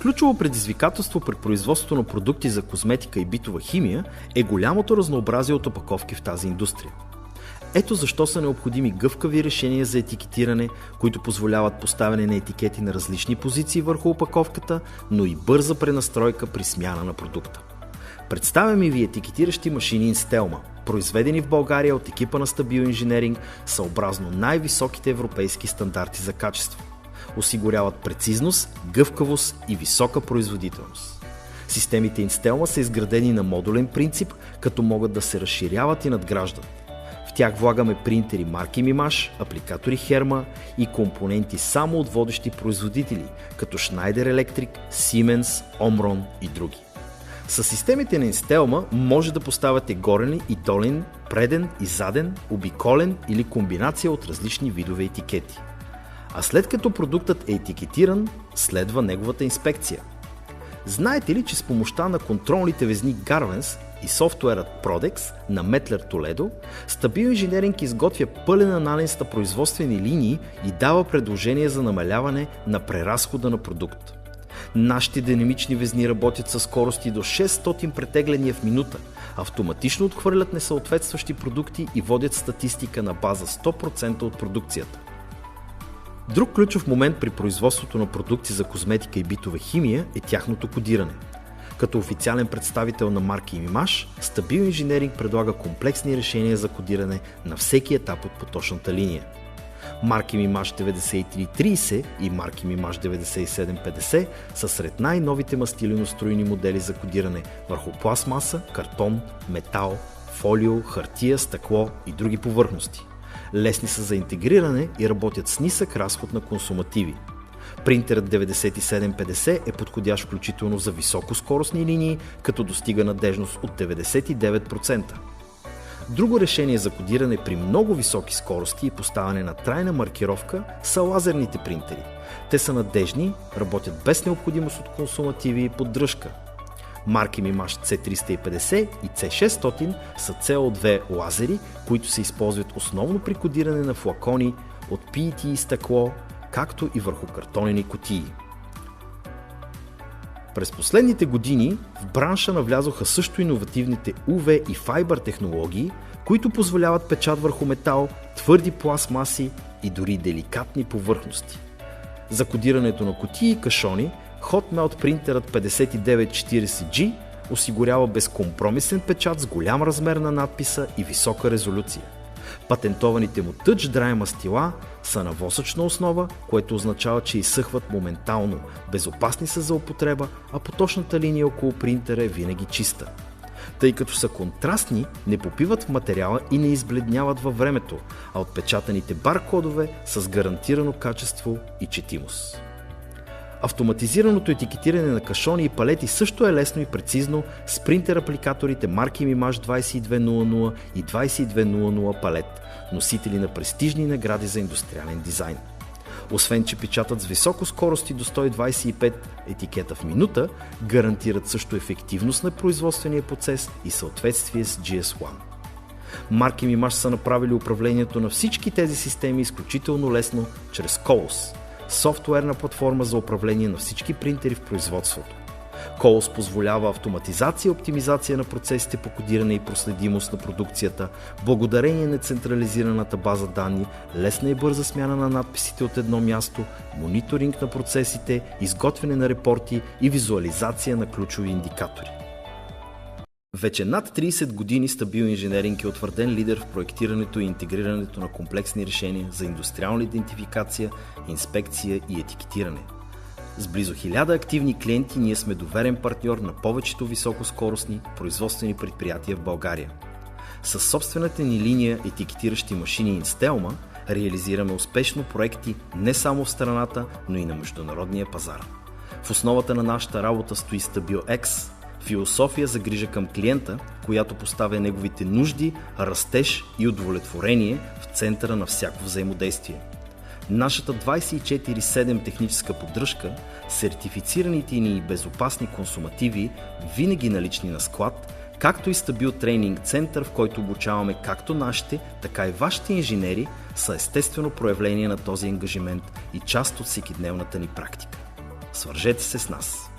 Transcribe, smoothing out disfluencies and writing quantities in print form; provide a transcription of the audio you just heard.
Ключово предизвикателство при производството на продукти за козметика и битова химия е голямото разнообразие от опаковки в тази индустрия. Ето защо са необходими гъвкави решения за етикетиране, които позволяват поставяне на етикети на различни позиции върху опаковката, но и бърза пренастройка при смяна на продукта. Представяме ви етикетиращи машини Instelma, произведени в България от екипа на Stabil Engineering съобразно най-високите европейски стандарти за качество. Осигуряват прецизност, гъвкавост и висока производителност. Системите Instelma са изградени на модулен принцип, като могат да се разширяват и надграждат. В тях влагаме принтери марки Мимаш, апликатори Херма и компоненти само от водещи производители, като Schneider Electric, Siemens, Omron и други. С системите на Instelma може да поставяте горен и долен, преден и заден, обиколен или комбинация от различни видове етикети. А след като продуктът е етикетиран, следва неговата инспекция. Знаете ли, че с помощта на контролните везни Garvens и софтуерът Prodex на Mettler Toledo, Stabil Engineering изготвя пълен анализ на производствени линии и дава предложение за намаляване на преразхода на продукт. Нашите динамични везни работят със скорости до 600 претегляния в минута, автоматично отхвърлят несъответстващи продукти и водят статистика на база 100% от продукцията. Друг ключов момент при производството на продукти за козметика и битова химия е тяхното кодиране. Като официален представител на марки Мимаш, Stabil Engineering предлага комплексни решения за кодиране на всеки етап от поточната линия. Марки Мимаш 9330 и марки Мимаш 9750 са сред най-новите мастилено-струйни модели за кодиране върху пластмаса, картон, метал, фолио, хартия, стъкло и други повърхности. Лесни са за интегриране и работят с нисък разход на консумативи. Принтерът 9750 е подходящ включително за високоскоростни линии, като достига надежност от 99%. Друго решение за кодиране при много високи скорости и поставяне на трайна маркировка са лазерните принтери. Те са надежни, работят без необходимост от консумативи и поддръжка. Марки Мимаш C350 и C600 са CO2 лазери, които се използват основно при кодиране на флакони от PET и стъкло, както и върху картонени кутии. През последните години в бранша навлязоха също иновативните UV и Fiber технологии, които позволяват печат върху метал, твърди пластмаси и дори деликатни повърхности. За кодирането на кутии и кашони Hot Melt принтерът 5940G осигурява безкомпромисен печат с голям размер на надписа и висока резолюция. Патентованите му Touch Dry мастила са на восъчна основа, което означава, че изсъхват моментално, безопасни са за употреба, а поточната линия около принтера е винаги чиста. Тъй като са контрастни, не попиват в материала и не избледняват във времето, а отпечатаните баркодове са с гарантирано качество и четимост. Автоматизираното етикетиране на кашони и палети също е лесно и прецизно с принтер апликаторите марки Мимаш 2200 и 2200 палет, носители на престижни награди за индустриален дизайн. Освен че печатат с високо скорости до 125 етикета в минута, гарантират също ефективност на производствения процес и съответствие с GS1. Марки Мимаш са направили управлението на всички тези системи изключително лесно чрез Colos, софтуерна платформа за управление на всички принтери в производството. Colos позволява автоматизация и оптимизация на процесите по кодиране и проследимост на продукцията, благодарение на централизираната база данни, лесна и бърза смяна на надписите от едно място, мониторинг на процесите, изготвяне на репорти и визуализация на ключови индикатори. Вече над 30 години Stabil Engineering е утвърден лидер в проектирането и интегрирането на комплексни решения за индустриална идентификация, инспекция и етикетиране. С близо 1000 активни клиенти ние сме доверен партньор на повечето високоскоростни производствени предприятия в България. Със собствената ни линия етикетиращи машини Instelma реализираме успешно проекти не само в страната, но и на международния пазар. В основата на нашата работа стои StabilX, философия за грижа към клиента, която поставя неговите нужди, растеж и удовлетворение в центъра на всяко взаимодействие. Нашата 24/7 техническа поддръжка, сертифицираните ни и безопасни консумативи, винаги налични на склад, както и Stabil Training Center, в който обучаваме както нашите, така и вашите инженери, са естествено проявление на този ангажимент и част от всекидневната ни практика. Свържете се с нас!